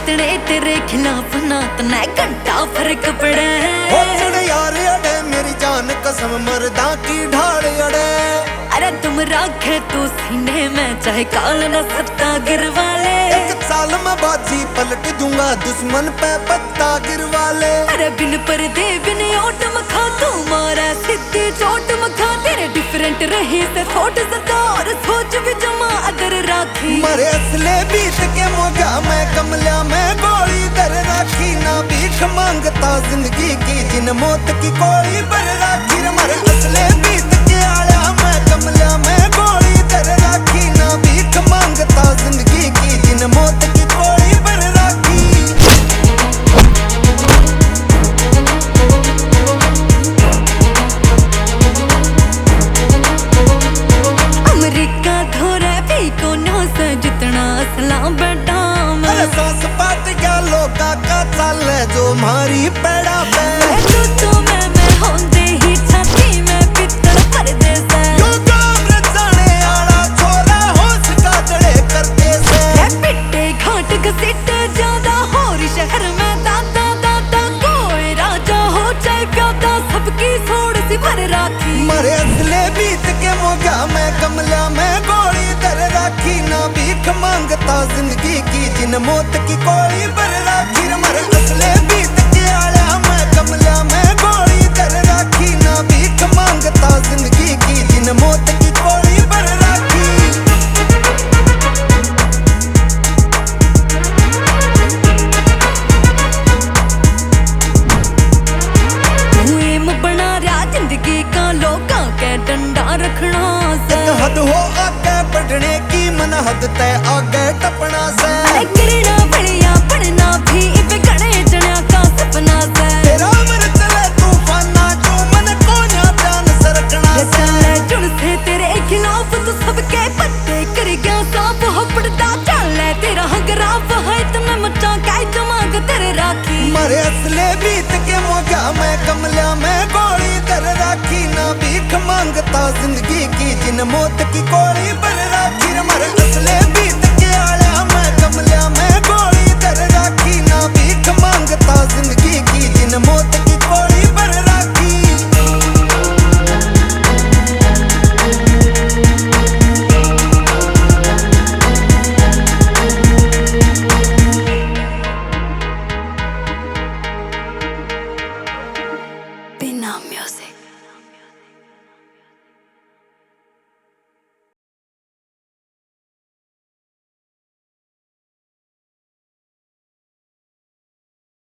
जितने तेरे खिलाफ ना तना घंटा फर्क पड़े यार अड़े मेरी जान कसम मर्दा की ढाल अड़े। अरे तुम राखे तू सीने में चाहे काल न सत्ता गिरवाले। एक साल में बाजी पलट दूंगा दुश्मन पे पत्ता गिरवाले। अरे बिन पर्दे बिन ओट मखा तू मारा सीधी चोट मखा तेरे डिफरेंट रही से थोट सदा और सोच भी जमा अगर राखी। मरे असले बीत के मोगा मैं कमला में गोली दर राखी ना भीख मांगता जिंदगी की जिन मौत की कोई बर राखी। मरे असले बीत के आया मैं कमला में गोली दर राखी ना भीख मांगता जिंदगी की जिन मौत की कोई बर राखी। अमेरिका धोरा भी कोनो से जितना असला बेटा मैं सांस पात क्या लोका का चाल जो मारी पेड़ा पे तो मैं होंदे ही छाती में पित्तल पर्दे से यो काम रचाने आला छोरा होश का जड़े करते से पिट्टे घाट घसीटे ज्यादा हो रही शहर में दादा दादा कोई राजा हो चाहे प्यादा सबकी छोड़ सी भर राखी। मरे असले बीत के मोगा मैं कमला में गोली दर राखी ना भीख मांगता जिंदगी की जिन मौत की कोई बर राखी। मरे असले बीत के आया मैं कमला में गोली दर राखी ना भीख मांगता जिंदगी की जिन मौत की कोई बर राखी। बना रहा जिंदगी का लोका के डंडा रखना से हद हो आगे बढ़ने की मन हद तय आगे टपना से गिरना बढ़िया पढ़ना भी इब गड़े जना का सपना से तेरा मन चले तूफाना जो मन को ना जान सरकना से जुड़ से तेरे खिलाफ तो सबके पत्ते कर गया साफ हो पड़ता चल तेरा हंगराफ है तुम्हें मचा काय जमा तेरे राखी। मरे असले बीत के मोगा मैं कमला में गोली दर राखी ना भीख मांगता जिंदगी की जिन मौत की कोई बर राखी। मरे असले बीत के आया मैं कमला में गोली दर राखी ना भीख मांगता जिंदगी की जिन मौत की कोई बर राखी। बिना म्यूजिक।